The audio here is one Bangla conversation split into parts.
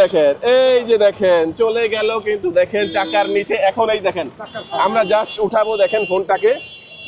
দেখেন চলে গেল কিন্তু দেখেন চাকার নিচে। এখন এই দেখেন আমরা জাস্ট উঠাবো, দেখেন ফোনটাকে,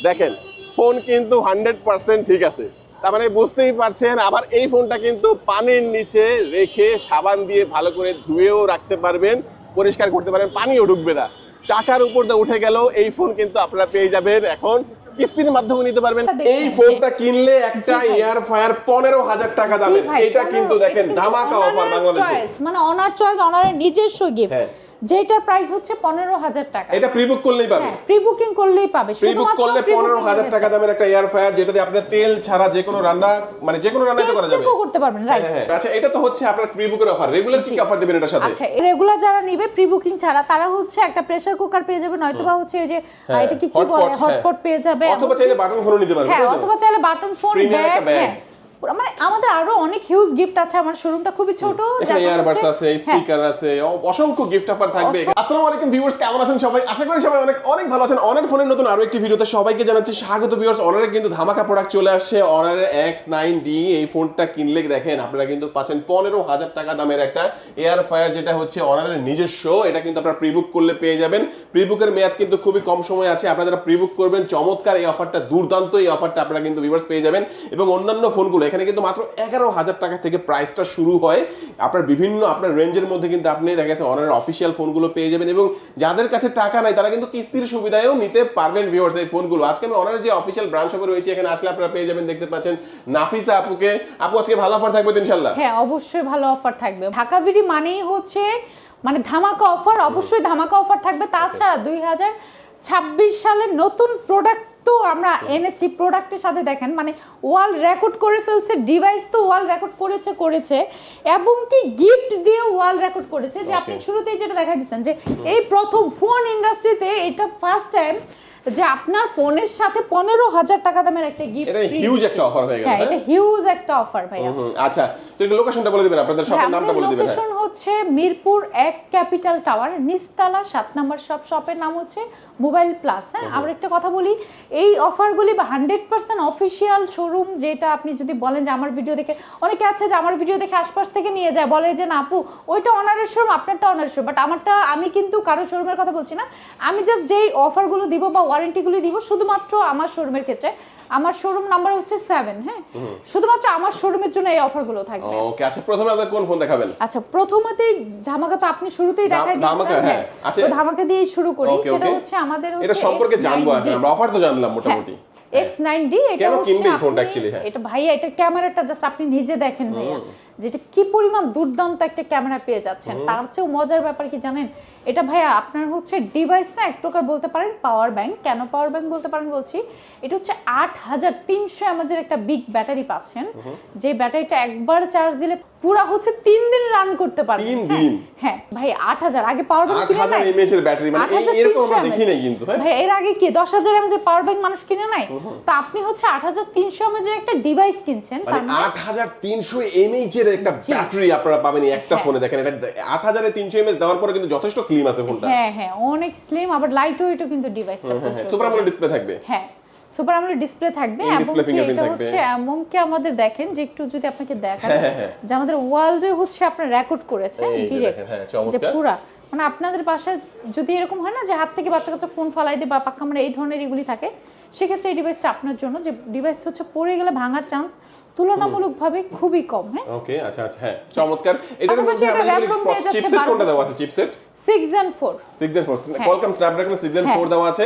দেখেন ফোন কিন্তু 100% ঠিক আছে। তার মানে বুঝতেই পারছেন। আবার এই ফোনটা কিন্তু পানির নিচে রেখে সাবান দিয়ে ভালো করে ধুয়েও রাখতে পারবেন, পরিষ্কার করতে পারবেন, পানিও ঢুকবে না। চাকার উপর দিয়ে উঠে গেল এই ফোন কিন্তু আপনারা পেয়ে যাবেন এখন কিস্তির মাধ্যমে নিতে পারবেন। এই ফোনটা কিনলে একটা এয়ার ফায়ার 15,000 টাকা দামের, এটা কিন্তু দেখেন ধামাকা অফার বাংলাদেশে, মানে অনার চয়েস, অনারের নিজস্ব গিফট, যেটার প্রাইস হচ্ছে 15,000 টাকা। এটা প্রি বুক করলেই পাবে, প্রি বুকিং করলেই পাবে। প্রি বুক করলে 15,000 টাকা দামের একটা এয়ার ফায়ার, যেটাতে আপনি তেল ছাড়া যে কোনো রান্না, মানে যে কোনো রান্নাই তো করা যাবে, করতে পারবেন, রাইট। আচ্ছা, এটা তো হচ্ছে আপনার প্রি বুকের অফার। রেগুলার কি অফার দিবেন এটার সাথে? আচ্ছা, রেগুলার যারা নিবে প্রি বুকিং ছাড়া, তারা হচ্ছে একটা প্রেসার কুকার পেয়ে যাবে, নয়তো বা হচ্ছে এই যে এটা কি বলে হটপট পেয়ে যাবে, অথবা চাইলে বাটন ফোনও নিতে পারবে। হ্যাঁ, অথবা চাইলে বাটন ফোন, ব্যাগ, মানে আমাদের আরো অনেক হিউজ গিফট আছে। আমার শোরুমটা খুবই ছোট, এখানে ইয়ারবাডস আছে, স্পিকার আছে, অসংখ্য গিফট অফার থাকবে। আসসালামু আলাইকুম ভিউয়ার্স, কেমন আছেন সবাই? আশা করি সবাই অনেক অনেক ভালো আছেন। অনার ফোনের নতুন আরো একটি ভিডিওতে সবাইকে জানাচ্ছি স্বাগত ভিউয়ার্স। অনারের কিন্তু ধামাকা প্রোডাক্ট চলে আসছে, অনারের X9D। এই ফোনটা কিনলে দেখেন আপনারা কিন্তু পাচ্ছেন 15,000 টাকা দামের একটা এয়ার ফায়ার, যেটা হচ্ছে অনারের নিজস্ব। এটা কিন্তু আপনারা প্রি বুক করলে পেয়ে যাবেন। প্রি বুকের মেয়াদ কিন্তু খুবই কম সময় আছে। আপনারা যারা প্রি বুক করবেন, চমৎকার এই অফারটা, দুর্দান্ত এই অফারটা আপনারা কিন্তু ভিউয়ার্স পেয়ে যাবেন। এবং অন্যান্য ফোনগুলো এখানে কিন্তু মাত্র 11,000 টাকা থেকে প্রাইসটা শুরু হয়। আপনার বিভিন্ন আপনার রেঞ্জের মধ্যে কিন্তু আপনি দেখা গেছে অনারের অফিসিয়াল ফোনগুলো পেয়ে যাবেন। এবং যাদের কাছে টাকা নাই তারা কিন্তু কিস্তির সুবিধায়ও নিতে পারবেন ভিউয়ার্স এই ফোনগুলো। আজকে আমি অনারের যে অফিসিয়াল ব্রাঞ্চ শপে রয়েছে, এখানে আসলে আপনারা পেয়ে যাবেন, দেখতে পাচ্ছেন নাফিসা আপুকে। আপু, আজকে ভালো অফার থাকবে তো ইনশাআল্লাহ? হ্যাঁ, অবশ্যই ভালো অফার থাকবে। ঢাকা ভিডি মানেই হচ্ছে মানে ধামাকা অফার, অবশ্যই ধামাকা অফার থাকবে। তাছাড়া 2026 সালের নতুন প্রোডাক্ট তো আমরা এনেছি। প্রোডাক্টের সাথে দেখেন মানে ওয়ার্ল্ড রেকর্ড করে ফেলছে, ডিভাইস তো ওয়ার্ল্ড রেকর্ড করেছে এবং কি গিফট দিয়ে ওয়ার্ল্ড রেকর্ড করেছে। যে আপনি শুরুতেই যেটা দেখা দিচ্ছেন যে এই প্রথম ফোন ইন্ডাস্ট্রিতে এটা ফার্স্ট টাইম যে আপনার ফোনের সাথে 15,000 টাকা দামের একটা গিফট। এটা হিউজ একটা অফার হয়ে গেল। হ্যাঁ, এটা হিউজ একটা অফার ভাইয়া। আচ্ছা, তো এই লোকেশনটা বলে দিবেন, আপনাদের শপের নামটা বলে দিবেন। লোকেশন হচ্ছে মিরপুর 1 ক্যাপিটাল টাওয়ার, নিচতলা 7 নম্বর শপ। শপের নাম হচ্ছে মোবাইল প্লাস। হ্যাঁ, আবার একটা কথা বলি, এই অফারগুলি 100% অফিশিয়াল শোরুম। যেটা আপনি যদি বলেন যে আমার ভিডিও দেখে, অনেকে আছে যে আমার ভিডিও দেখে আশপাশ থেকে নিয়ে যায়, বলে যে না আপু ওইটা অনারের শোরুম, আপনারটা অনারের শোরুম। বাট আমারটা, আমি কিন্তু কারো শোরুমের কথা বলছি না। আমি জাস্ট যেই অফারগুলো দিব বা ওয়ারেন্টিগুলো দিব শুধুমাত্র আমার শোরুমের ক্ষেত্রে। আমার শোরুম নাম্বার হচ্ছে 7। হ্যাঁ, শুধুমাত্র আমার শোরুমের জন্য এই অফারগুলো থাকবে। ওকে, আচ্ছা, প্রথমে আপনারা কোন ফোন দেখাবেন? আচ্ছা, প্রথমেতেই ধামাকা তো আপনি শুরুতেই দেখাই দিয়েছেন। ধামাকা, হ্যাঁ, আচ্ছা, তো ধামাকা দিয়েই শুরু করি। সেটা হচ্ছে আমাদের এটা সম্পর্কে জানবো। আমরা অফার তো জানলাম মোটামুটি। X9D, এটা কেন হচ্ছে কিনবেন ফোনটা অ্যাকচুয়ালি? হ্যাঁ, এটা ভাইয়া, এটা ক্যামেরাটা জাস্ট আপনি নিজে দেখেন ভাইয়া, যেটা কি পরিমাণ দুর্দান্ত একটা ক্যামেরা পেয়ে যাচ্ছেন। তার চেয়েও মজার ব্যাপার কি জানেন? এটা ভাইয়া আপনার হচ্ছে ডিভাইস না, এক প্রকার বলতে পারেন পাওয়ার ব্যাংক। কেন পাওয়ার ব্যাংক বলতে পারেন বলছি, এটা হচ্ছে 8300 mAh একটা বিগ ব্যাটারি পাচ্ছেন। যে ব্যাটারিটা একবার চার্জ দিলে পুরো হচ্ছে 3 দিন রান করতে পারবেন। 3 দিন? হ্যাঁ ভাই, 8000 আগে পাওয়ার ব্যাংক কিনে নাই? 8000 mAh এর ব্যাটারি, মানে এরকম আমরা দেখি নাই কিন্তু। হ্যাঁ ভাই, এর আগে কি 10,000 mAh এর পাওয়ার ব্যাংক মানুষ কিনে নাই? তো আপনি হচ্ছে 8300 mAh এর একটা ডিভাইস কিনছেন, মানে 8300 mAh এর একটা ব্যাটারি আপনারা পাবেন একটা ফোনে। দেখেন, এটা 8300 mAh দেওয়ার পরে কিন্তু যথেষ্ট স্লিম আছে ফোনটা। হ্যাঁ হ্যাঁ, অনেক স্লিম, আবার লাইট ওয়েটও কিন্তু ডিভাইস। সুপার আমোলেড ডিসপ্লে থাকবে। হ্যাঁ, সুপার আমোলেড ডিসপ্লে থাকবে। এবং এটা হচ্ছে এমনকি আমাদের দেখেন যে একটু যদি আপনাকে দেখাই যে আমাদের ওয়ার্ল্ডে হচ্ছে আপনার রেকর্ড করেছে ডিরেক্ট, যে পুরা মানে আপনাদের বাসায় যদি এরকম হয় না যে হাত থেকে বাচ্চা কাচ্চা ফোন ফালাই দিয়ে বা পাক্কা মানে এই ধরনের এগুলি থাকে, সেক্ষেত্রে এই ডিভাইসটা আপনার জন্য, যে ডিভাইস হচ্ছে পড়ে গেলে ভাঙার চান্স তুলনামূলকভাবে খুবই কম। হ্যাঁ, ওকে, আচ্ছা আচ্ছা, হ্যাঁ, চমৎকার। এটার মধ্যে আমাদের চিপসেট কোনটা দেওয়া আছে? Chipset 6 Gen 4 Qualcomm Snapdragon 6 Gen 4 দেওয়া আছে।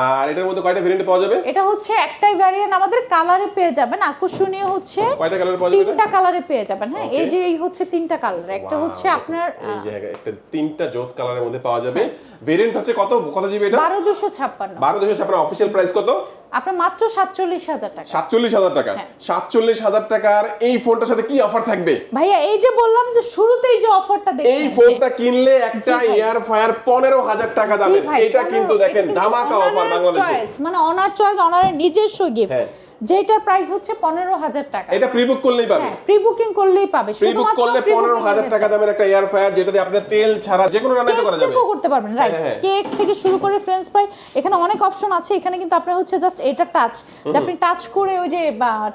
আর এটার মধ্যে কয়টা ভেরিয়েন্ট পাওয়া যাবে? এটা হচ্ছে একটাই ভ্যারিয়েন্ট, আমাদের কালারে পেয়ে যাবেন। আকর্ষণীয় হচ্ছে কয়টা কালারে পাওয়া যাবে? 3টা কালারে পেয়ে যাবেন। হ্যাঁ, এই যে এই হচ্ছে 3টা কালার। একটা হচ্ছে আপনার এই যে একটা 3টা জোস কালারের মধ্যে পাওয়া যাবে। ভেরিয়েন্ট হচ্ছে কত জিবি এটা? 12256 অফিশিয়াল প্রাইস কত? আপনার মাত্র 47,000 টাকা। 47,000 টাকা। 47,000 টাকার এই ফোনটার সাথে কি অফার থাকবে ভাইয়া? এই যে বললাম যে শুরুতেই যে অফারটা দেখেন, এই ফোনটা কিনলে একটা এয়ার ফায়ার 15,000 টাকা দামের, এটা কিন্তু দেখেন ধামাকা অফার বাংলাদেশে। মানে অনার চয়েস, অনারের নিজস্ব গিফট, যেটার প্রাইস হচ্ছে 15,000 টাকা। এটা প্রি-বুক করলেই পাবে। হ্যাঁ, প্রি-বুকিং করলেই পাবে। প্রি-বুক করলে 15,000 টাকা দামের একটা এয়ার ফ্রায়ার, যেটাতে আপনি তেল ছাড়া যে কোনো রান্নাই তো করা যাবে। কেকও করতে পারবেন, রাইট। কেক থেকে শুরু করে ফ্রেঞ্চ ফ্রাই, এখানে অনেক অপশন আছে। এখানে কিন্তু আপনার হচ্ছে জাস্ট এটা টাচ, যে আপনি টাচ করে ওই যে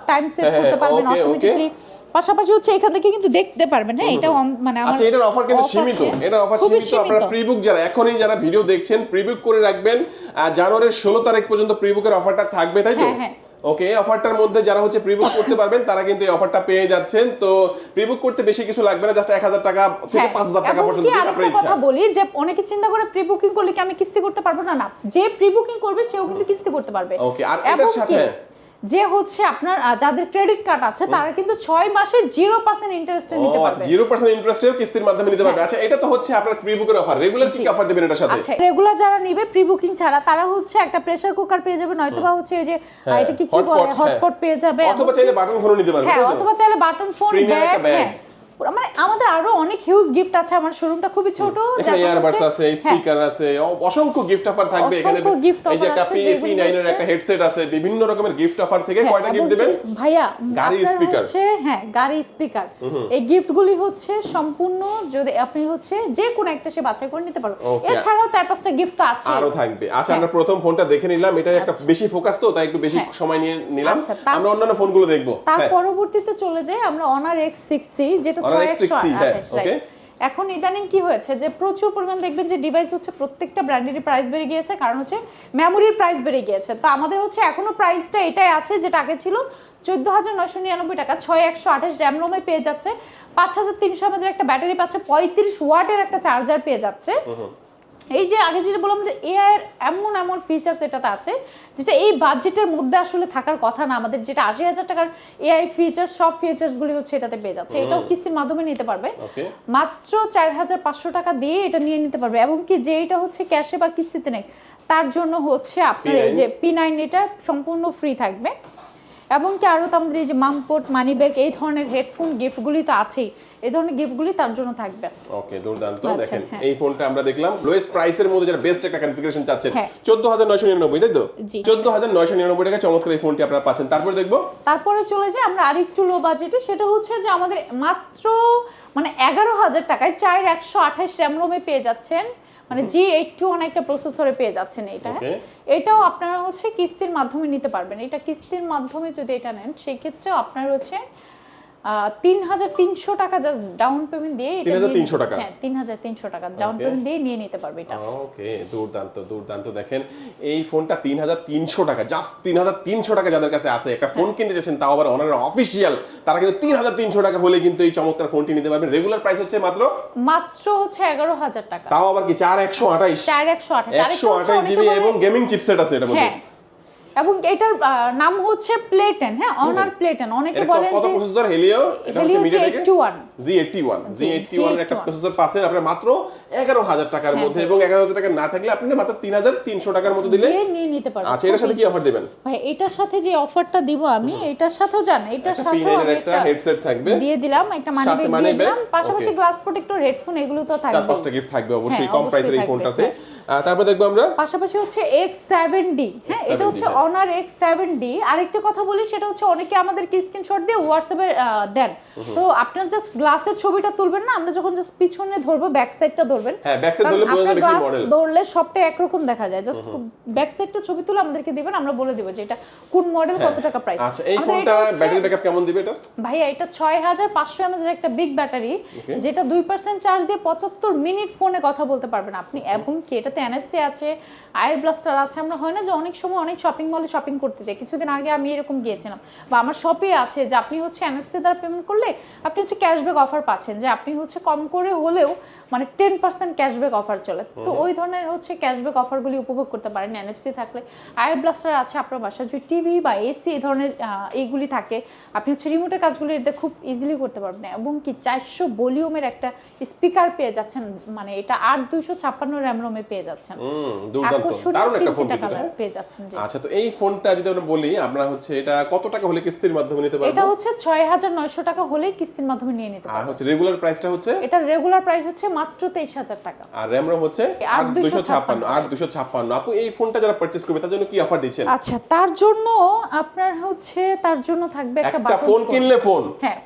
টাইম সেভ করতে পারবেন অটোমেটিক্যালি। পাশাপাশি হচ্ছে এখান থেকে কিন্তু দেখতে পারবেন। হ্যাঁ, এটা মানে আমার আচ্ছা, এটার অফার কিন্তু সীমিত। এটার অফার সীমিত। আপনারা প্রি-বুক যারা এখনই যারা ভিডিও দেখছেন, প্রি-বুক করে রাখবেন। জানুয়ারির 16 তারিখ পর্যন্ত প্রি-বুকের অফারটা থাকবে, তাই তো? হ্যাঁ। ওকে, অফারটার মধ্যে যারা হচ্ছে প্রি-বুক করতে পারবেন তারা কিন্তু এই অফারটা পেয়ে যাচ্ছেন। তো প্রি-বুক করতে বেশি কিছু লাগবে না, জাস্ট 1000 টাকা থেকে 5000 টাকা পর্যন্ত দিতে আপনার ইচ্ছা। কথা বলি যে অনেকে চিন্তা করে প্রি-বুকিং করলে কি আমি কিস্তি করতে পারবো না? না, যে প্রি-বুকিং করবে সেও কিন্তু কিস্তি করতে পারবে। ওকে, আর এটার সাথে যে হচ্ছে আপনার যাদের ক্রেডিট কার্ড আছে তারা কিন্তু 6 মাসে 0% ইন্টারেস্টে নিতে পারবে। 0% ইন্টারেস্টেও কিস্তির মাধ্যমে নিতে পারবে। আচ্ছা, এটা তো হচ্ছে আপনার প্রি-বুকের অফার। রেগুলার কি অফার দিবেন এটার সাথে? আচ্ছা, রেগুলার যারা নিবে প্রি-বুকিং ছাড়া তারা হচ্ছে একটা প্রেসার কুকার পেয়ে যাবে, নয়তোবা হচ্ছে এই যে এটা কি বলে হটপট পেয়ে যাবে, অথবা চাইলে বাটন ফোনও নিতে পারবে। হ্যাঁ, অথবা চাইলে বাটন ফোন, ব্যাগ। হ্যাঁ, মানে আমাদের আরো অনেক হিউজ গিফট আছে। আমার শোরুমটা খুবই ছোট, এখানে ইয়ারবাডস আছে, স্পিকার আছে, অসংখ্য গিফট অফার থাকবে এখানে। এই যে একটা P9 এর একটা হেডসেট আছে, বিভিন্ন রকমের গিফট অফার থেকে কয়টা গিফট দিবেন ভাইয়া? গাড়ি স্পিকার হচ্ছে, হ্যাঁ, গাড়ি স্পিকার। এই গিফটগুলি হচ্ছে সম্পূর্ণ, যদি আপনি হচ্ছে যে কোনো একটা সে বাছাই করে নিতে পারবেন। এছাড়াও 4-5টা গিফট আছে, আরো থাকবে। আচ্ছা, আমরা প্রথম ফোনটা দেখে নিলাম, এটা একটা বেশি ফোকাস তো, তাই একটু বেশি সময় নিয়ে নিলাম। আমরা অন্যান্য ফোনগুলো দেখবো। তার পরবর্তীতে চলে যাই আমরা Honor X6C, যেটা 6128। এখন ইদানিং কি হয়েছে যে প্রচুর পরিমাণ দেখবেন যে ডিভাইস হচ্ছে প্রত্যেকটা ব্র্যান্ডেরই প্রাইস বেড়ে গিয়েছে, কারণ হচ্ছে মেমোরির প্রাইস বেড়ে গিয়েছে। তো আমাদের হচ্ছে এখনো প্রাইসটা এটাই আছে, যেটা আগে ছিল 14,999 টাকা। 6128 র্যাম রোমে পেয়ে যাচ্ছে, 5300 mAh একটা ব্যাটারি পাচ্ছে, 35 ওয়াটের একটা চার্জার পেয়ে যাচ্ছে। এই যে আগে যেটা বললাম যে এআই এর এমন ফিচার্স এটাতে আছে যেটা এই বাজেটের মধ্যে আসলে থাকার কথা না। আমাদের যেটা 80,000 টাকার এআই ফিচার, সব ফিচার্স গুলি হচ্ছে এটাতে পেয়ে যাচ্ছে। এটাও কিস্তির মাধ্যমে নিতে পারবে, মাত্র 4,500 টাকা দিয়ে এটা নিয়ে নিতে পারবে। এবং কি যে এটা হচ্ছে ক্যাশে বা কিস্তিতে নেই তার জন্য হচ্ছে আপনার এই যে P9 এটা সম্পূর্ণ ফ্রি থাকবে। এবং কি আরো তো আমাদের এই যে মামপোর্ট, মানি ব্যাগ, এই ধরনের হেডফোন গিফটগুলি তো আছেই, এই ধরনের গিফটগুলি তার জন্য থাকবে। ওকে, দুর্দান্ত। দেখেন এই ফোনটা আমরা দেখলাম লোয়েস্ট প্রাইসের মধ্যে, যারা বেস্ট একটা কনফিগারেশন চাচ্ছেন, 14,999, তাই তো? 14,999 টাকা চমৎকার এই ফোনটি আপনারা পাচ্ছেন। তারপরে চলে যায় আমরা আরেকটু লো বাজেটে, সেটা হচ্ছে যে আমাদের মাত্র মানে 11,000 টাকায় 4128 র্যাম রোমে পেয়ে যাচ্ছেন, মানে G81 একটা প্রসেসরে পেয়ে যাচ্ছেন। এটাও আপনারা হচ্ছে কিস্তির মাধ্যমে নিতে পারবেন। এটা কিস্তির মাধ্যমে যদি এটা নেন সেই ক্ষেত্রে আপনার হচ্ছে 3,300 টাকা জাস্ট ডাউন পেমেন্ট দিয়ে, 3,300 টাকা, হ্যাঁ 3,300 টাকা ডাউন পেমেন্ট দিয়ে নিয়ে নিতে পারবে এটা। ওকে, দুর্দান্ত। দেখেন এই ফোনটা 3,300 টাকা, জাস্ট 3,300 টাকা যাদের কাছে আছে, একটা ফোন কিনতে চাচ্ছেন, তাও আবার অনারের অফিশিয়াল, তারা কিন্তু 3,300 টাকা হলে কিন্তু এই চমৎকার ফোনটি নিতে পারবেন। রেগুলার প্রাইস হচ্ছে মাত্র হচ্ছে 11,000 টাকা, তাও আবার কি 4,128 জিবি এবং গেমিং চিপসেট আছে এটার মধ্যে। এবং এটার নাম হচ্ছে প্লেটেন, হ্যাঁ, অনার প্লেটেন। অনেকে বলেন কত প্রসেসর? হেলিও, এটা হচ্ছে মিডিয়াটেক G81 এর একটা প্রসেসর পাচ্ছেন আপনারা মাত্র 11,000 টাকার মধ্যে, এবং 11,000 টাকা না থাকলে আপনি মাত্র 3,300 টাকার মতো দিলে নিয়ে নিতে পারবেন। আচ্ছা, এটার সাথে কি অফার দিবেন ভাই? এটার সাথে যে অফারটা দিব আমি, এটার সাথেও এটার সাথেও আমি একটা হেডসেট থাকবে, দিয়ে দিলাম, একটা মানি ব্যাগ দিয়ে দিলাম, পাশাপাশি গ্লাস প্রোটেক্টর, হেডফোন, এগুলো তো থাকবে। 4-5টা গিফট থাকবে অবশ্যই কম প্রাইসের এই ফোনটাতে। তারপর দেখবো আমরা পাশাপাশি হচ্ছে X7D, হ্যাঁ, এটা হচ্ছে Honor X7D। আরেকটা কথা বলি, সেটা হচ্ছে অনেকে আমাদেরকে স্ক্রিনশট দিয়ে হোয়াটসঅ্যাপে দেন, তো আপনার জাস্ট গ্লাসের ছবিটা তুলবেন না, আমরা যখন জাস্ট পিছনে ধরবো, ব্যাক সাইডটা ধরবেন, হ্যাঁ, ব্যাক সাইড ধরলে বোঝা যাবে কি মডেল। ধরলে সবটা একরকম দেখা যায়, জাস্ট ব্যাক সাইডটা ছবি তুলে আমাদেরকে দিবেন, আমরা বলে দেব যে এটা কোন মডেল, কত টাকা প্রাইস। আচ্ছা, এই ফোনটা ব্যাটারি ব্যাকআপ কেমন দিবে এটা? ভাইয়া এটা 6,500 mAh এর একটা বিগ ব্যাটারি, যেটা 2% চার্জ দিয়ে 75 মিনিট ফোনে কথা বলতে পারবেন আপনি। এবং কি এটাতে NFC আছে, আয়ার ব্লাস্টার আছে। আমরা হয় না যে অনেক সময় অনেক শপিং মলে শপিং করতে যাই, কিছুদিন আগে আমি এরকম গিয়েছিলাম, বা আমার শপে আছে যে আপনি হচ্ছে NFC দ্বারা পেমেন্ট করলে আপনি হচ্ছে ক্যাশব্যাক অফার পাচ্ছেন, যে আপনি হচ্ছে কম করে হলেও মানে 10% ক্যাশব্যাক অফার চলে। তো ওই ধরনের হচ্ছে ক্যাশব্যাক অফারগুলি উপভোগ করতে পারেন NFC থাকলে। আয়ার ব্লাস্টার আছে আপনার বাসায়, যদি টিভি বা এসি এই ধরনের এইগুলি থাকে, আপনি হচ্ছে রিমোটের কাজগুলি এতে খুব ইজিলি করতে পারবেন। এবং কি 400 ভলিউমের একটা স্পিকার পেয়ে যাচ্ছেন, মানে এটা 8,256 র্যাম রোমে পেয়ে যাচ্ছেন। দুর্দান্ত, দারুণ একটা ফোন কিন্তু কালার পেয়ে যাচ্ছেন। আচ্ছা, তো এই ফোনটা যদি আমরা বলি আমরা হচ্ছে এটা কত টাকা হলে কিস্তির মাধ্যমে নিতে পারবো? এটা হচ্ছে 6900 টাকা হলেই কিস্তির মাধ্যমে নিয়ে নিতে পারবেন। আর হচ্ছে রেগুলার প্রাইসটা হচ্ছে? এটা রেগুলার প্রাইস হচ্ছে মাত্র 23000 টাকা। আর RAM ROM হচ্ছে 8256। আপু এই ফোনটা যারা পারচেজ করবে তার জন্য কি অফার দিচ্ছেন? আচ্ছা, তার জন্য আপনার হচ্ছে তার জন্য থাকবে একটা ফোন কিনলে ফোন, হ্যাঁ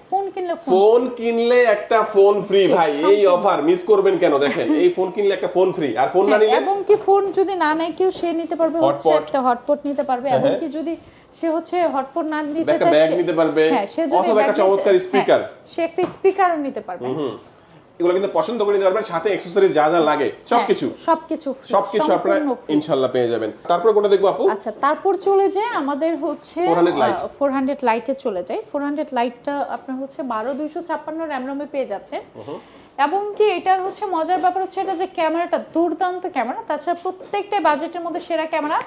ফোন কিনলে একটা ফোন ফ্রি। ভাই এই অফার মিস করবেন কেন? দেখেন এই ফোন কিনলে একটা ফোন ফ্রি, আর ফোন না নিলে এবং কি ফোন যদি না নেয় কেউ সে নিতে পারবে হচ্ছে একটা হটপট নিতে পারবে, এবং কি যদি সে হচ্ছে হটপট না নিতে চায় একটা ব্যাগ নিতে পারবে, অথবা একটা চমৎকার স্পিকার, সে একটা স্পিকারও নিতে পারবে। এগুলো কিন্তু পছন্দ করে নিতে পারবেন, সাথে অ্যাকসেসরিজ যা যা লাগে সবকিছু আপনারা ইনশাআল্লাহ পেয়ে যাবেন। তারপর কোনটা দেখবো আপু? আচ্ছা, তারপর চলে যায় আমাদের হচ্ছে 400 লাইটে চলে যায়। 400 লাইটটা আপনার হচ্ছে 12256 RAM ROM এ পেয়ে যাচ্ছে। এবং কি এটার হচ্ছে মজার ব্যাপার হচ্ছে এটা যে ক্যামেরাটা দুর্দান্ত ক্যামেরা, তাছাড়া প্রত্যেকটা বাজেটের মধ্যে সেরা ক্যামেরা।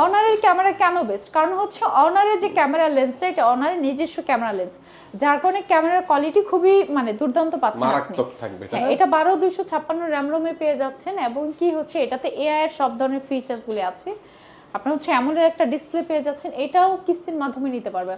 অনারের ক্যামেরা কেন বেস্ট? কারণ হচ্ছে অনারের যে ক্যামেরা লেন্সটা এটা অনারের নিজস্ব ক্যামেরা লেন্স, যার কারণে ক্যামেরার কোয়ালিটি খুবই মানে দুর্দান্ত পাচ্ছেন, মারাত্মক থাকবে। এটা 12256 RAM ROM এ পেয়ে যাচ্ছেন। এবং কি হচ্ছে এটাতে AI এর সব ধরনের ফিচারস গুলো আছে। আপনার হচ্ছে এমনের একটা ডিসপ্লে পেয়ে যাচ্ছেন, এটাও কিস্তির মাধ্যমে নিতে পারবে।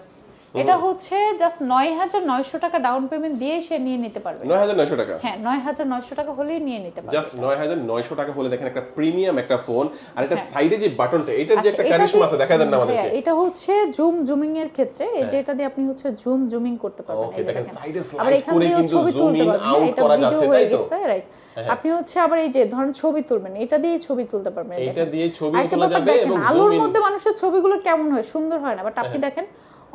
এটা হচ্ছে জাস্ট 9900 টাকা ডাউন পেমেন্ট দিয়ে সে নিয়ে নিতে পারবে। 9900 টাকা? হ্যাঁ, 9900 টাকা হলেই নিয়ে নিতে পারবে। জাস্ট 9900 টাকা হলে দেখেন একটা প্রিমিয়াম একটা ফোন। আর এটা সাইডে যে বাটনটা, এটার যে একটা কারিশমা আছে দেখা দেন না আমাদেরকে। এটা হচ্ছে জুমিং এর ক্ষেত্রে এই যে এটা দিয়ে আপনি হচ্ছে জুমিং করতে পারবেন। ওকে, দেখেন সাইডে স্লাইড করে কিন্তু জুম ইন আউট করা যাচ্ছে, তাই তো? রাইট। আপনি হচ্ছে আবার এই যে ধরুন ছবি তুলবেন, এটা দিয়ে ছবি তুলতে পারবেন। এটা দিয়ে ছবি তোলা যাবে এবং আলোর মধ্যে মানুষের ছবিগুলো কেমন হয়, সুন্দর হয় না? বাট আপনি দেখেন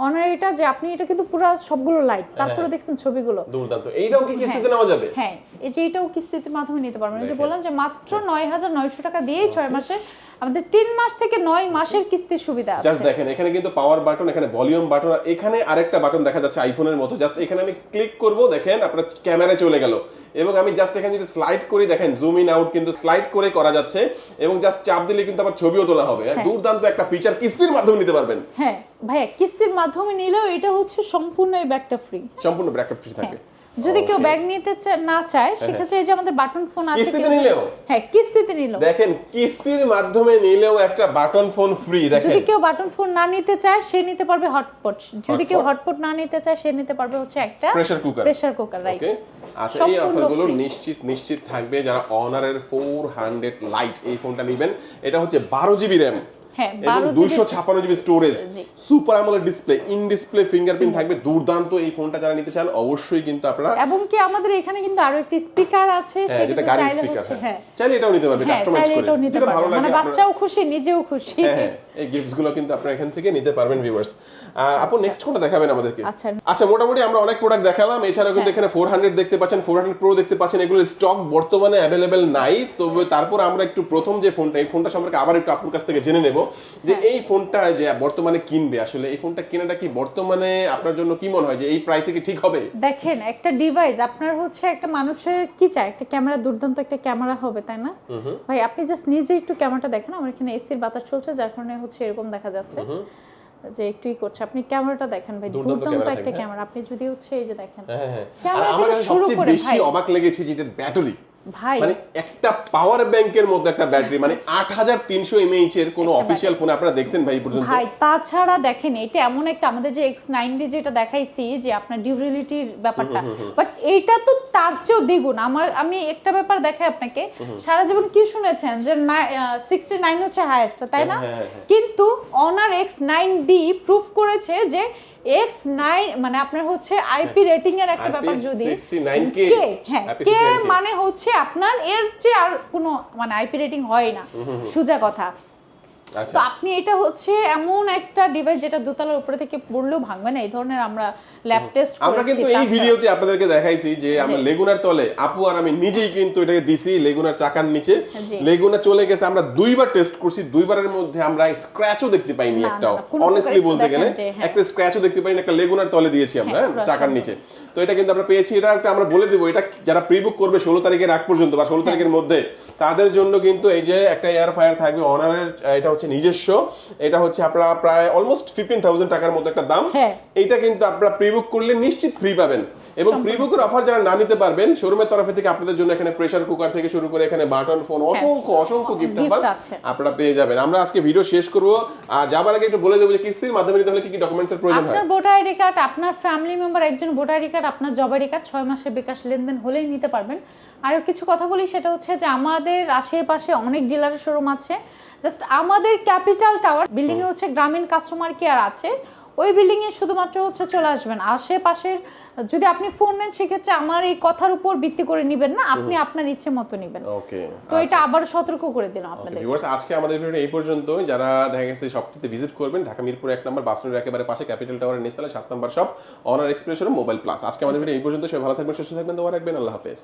অনার এটা যে আপনি এটা কিন্তু পুরো সবগুলো লাইট, তারপরে দেখছেন ছবিগুলো দুর্দান্ত। এইটাও কি কিস্তিতে নেওয়া যাবে? হ্যাঁ, এই যে এটাও কিস্তির মাধ্যমে নিতে পারবেন। এই যে বললাম যে মাত্র 9900 টাকা দিয়েই 6 মাসে আমাদের 3 মাস থেকে 9 মাসের কিস্তির সুবিধা আছে। জাস্ট দেখেন এখানে কিন্তু পাওয়ার বাটন, এখানে ভলিউম বাটন, আর এখানে আরেকটা বাটন দেখা যাচ্ছে আইফোনের মতো। জাস্ট এখানে আমি ক্লিক করব, দেখেন আপনার ক্যামেরায় চলে গেল, এবং আমি জাস্ট এখানে যদি স্লাইড করি দেখেন জুম ইন আউট কিন্তু স্লাইড করে করা যাচ্ছে, এবং জাস্ট চাপ দিলে কিন্তু আবার ছবিও তোলা হবে। দুর্দান্ত একটা ফিচার, কিস্তির মাধ্যমে নিতে পারবেন। হ্যাঁ ভাইয়া, কিস্তির মাধ্যমে নিলেও এটা হচ্ছে সম্পূর্ণ এই ব্যাগটা ফ্রি, সম্পূর্ণ ব্যাকআপ ফ্রি থাকবে। যদি কেউ ব্যাগ নিতে না চায় সেক্ষেত্রে এই যে আমাদের বাটন ফোন আছে, কিস্তিতে নিলেও, হ্যাঁ কিস্তিতে নিলেও দেখেন কিস্তির মাধ্যমে নিলেও একটা বাটন ফোন ফ্রি। দেখেন যদি কেউ বাটন ফোন না নিতে চায় সে নিতে পারবে হটপট, যদি কেউ হটপট না নিতে চায় সে নিতে পারবে হচ্ছে একটা প্রেসার কুকার। রাইট। আচ্ছা, এই অফারগুলো নিশ্চিত থাকবে যারা অনারের 400 লাইট এই ফোনটা নেবেন। এটা হচ্ছে 12GB RAM, হ্যাঁ, এবং 256GB storage, super AMOLED display, in display fingerprint থাকবে। দুর্দান্ত এই ফোনটা যারা নিতে চান অবশ্যই কিন্তু আপনারা, এবং কি আমাদের এখানে কিন্তু আরো একটা স্পিকার আছে, সেটা গাড়ি স্পিকার, চাইলে এটাও নিতে পারবে কাস্টমাইজ করে, যেটা ভালো লাগে, মানে বাচ্চাও খুশি নিজেও খুশি। হ্যাঁ, এই গিফটস গুলো কিন্তু আপনারা এখান থেকে নিতে পারবেন ভিউয়ার্স। আপু নেক্সট কোনটা দেখাবেন আমাদেরকে? আচ্ছা, মোটামুটি আমরা অনেক প্রোডাক্ট দেখালাম, এছাড়াও কিন্তু এখানে 400 দেখতে পাচ্ছেন, 400 প্রো দেখতে পাচ্ছেন। এগুলো স্টক বর্তমানে অ্যাভেলেবেল নাই, তবে তারপর আমরা একটু প্রথম যে ফোনটা, এই ফোনটা সম্পর্কে আবার একটু আপুর কাছ থেকে জেনে নেব যে এই ফোনটা যে বর্তমানে কিনবে, আসলে এই ফোনটা কেনাটা কি বর্তমানে আপনার জন্য কি মনে হয় যে এই প্রাইসে কি ঠিক হবে? দেখেন একটা ডিভাইস আপনার হচ্ছে একটা মানুষের কি চায়, একটা ক্যামেরা, দুর্দান্ত একটা ক্যামেরা হবে, তাই না ভাই? আপনি জাস্ট নিজে একটু ক্যামেরাটা দেখেন, আমার এখানে এসির বাতাস চলছে যার কারণে হচ্ছে এরকম দেখা যাচ্ছে যে একটুই করছে। আপনি ক্যামেরাটা দেখেন ভাই, দুর্দান্ত একটা ক্যামেরা। আপনি যদি হচ্ছে এই যে দেখেন, আর আমার কাছে সবচেয়ে বেশি অবাক লেগেছে যে এটার ব্যাটারি, ভাই মানে একটা পাওয়ার ব্যাংকের মতো একটা ব্যাটারি, মানে 8300 mAh এর কোনো অফিশিয়াল ফোনে আপনারা দেখছেন ভাই পর্যন্ত? ভাই তাছাড়া দেখেন এটা এমন একটা, আমাদের যে X90 যেটা দেখাইছি যে আপনার ডিউরেবিলিটির ব্যাপারটা, বাট এইটা তো তার চেয়েও দ্বিগুণ। আমি একটা ব্যাপার দেখাই আপনাকে, সারা জীবন কি শুনেছেন যে 69 হচ্ছে হাইয়েস্ট, তাই না? কিন্তু Honor X9D প্রুফ করেছে যে X9 মানে আপনার হচ্ছে আইপি রেটিং এর একটা ব্যাপার, যদি IP69K, হ্যাঁ কে মানে হচ্ছে আপনার এর যে আর কোনো মানে আইপি রেটিং হয় না, সোজা কথা। আচ্ছা, তো আপনি এটা হচ্ছে এমন একটা ডিভাইস যেটা দোতলার উপরে থেকে পড়লেও ভাঙবে না, এই ধরনের আমরা ল্যাব টেস্ট করেছি। আমরা কিন্তু এই ভিডিওতে আপনাদেরকে দেখাইছি যে আমরা লেগুনার তলে, আপু আর আমি নিজেই কিন্তু এটাকে দিছি লেগুনার চাকার নিচে, লেগুনা চলে গেছে। আমরা দুইবার টেস্ট করছি, দুইবারের মধ্যে আমরা স্ক্র্যাচও দেখতে পাইনি একটাও, অনেস্টলি বলতে গেলে একটা স্ক্র্যাচও দেখতে পাইনি, একটা লেগুনার তলে দিয়েছি আমরা চাকার নিচে। তো এটা কিন্তু আমরা পেয়েছি। এটা একটা আমরা বলে দিব, এটা যারা প্রিবুক করবে 16 তারিখের আগ পর্যন্ত বা 16 তারিখের মধ্যে, তাদের জন্য কিন্তু এই যে একটা এয়ার ফায়ার থাকবে অনারের, এটা হচ্ছে নিজস্ব, এটা হচ্ছে আপনারা প্রায় অলমোস্ট 15000 টাকার মতো একটা দাম। এটা কিন্তু আপনারা প্রিবুক করলে নিশ্চিত ফ্রি পাবেন, এবং প্রিবুকের অফার যারা না নিতে পারবেন শোরুমের তরফ থেকে আপনাদের জন্য এখানে প্রেসার কুকার থেকে শুরু করে এখানে বাটন ফোন অসংখ্য গিফট অফার আছে। আপনারা পেয়ে যাবেন। আমরা আজকে ভিডিও শেষ করব আর যাবার আগে একটু বলে দেবো যে কিস্তির মাধ্যমে নিতে হলে কি কি ডকুমেন্টসের প্রয়োজন হয়। আপনার ভোটার আইডি কার্ড, আপনার ফ্যামিলি মেম্বার একজন ভোটার আইডি কার্ড, আপনার জব আইডি কার্ড, 6 মাসের বিকাশ লেনদেন হলেই নিতে পারবেন। আর কিছু কথা বলি, সেটা হচ্ছে যে আমাদের আশেপাশে অনেক ডিলারের শোরুম আছে। জাস্ট আমাদের ক্যাপিটাল টাওয়ার বিল্ডিং এ হচ্ছে গ্রামীণ কাস্টমার কেয়ার আছে, ওই বিল্ডিং এ শুধুমাত্র হচ্ছে চলে আসবেন। আশেপাশের যদি আপনি ফোন নেন সেক্ষেত্রে আমার এই কথার উপর ভিত্তি করে নেবেন না, আপনি আপনার ইচ্ছে মতো নেবেন। ওকে, তো এটা আবার সতর্ক করে দিলাম আপনাদের। ভিউয়ার্স আজকে আমাদের ভিডিও এই পর্যন্ত। যারা দেখা গেছে শপটিতে ভিজিট করবেন, ঢাকা মিরপুর 1 নম্বর বাস স্ট্যান্ডের একেবারে পাশে ক্যাপিটাল টাওয়ারের নিচতলায় 7 নম্বর shop Honor Express showroom mobile plus. আজকে আমাদের ভিডিও এই পর্যন্ত। সবাই ভালো থাকবেন, সুস্থ থাকবেন, দোয়া রাখবেন। আল্লাহ হাফেজ।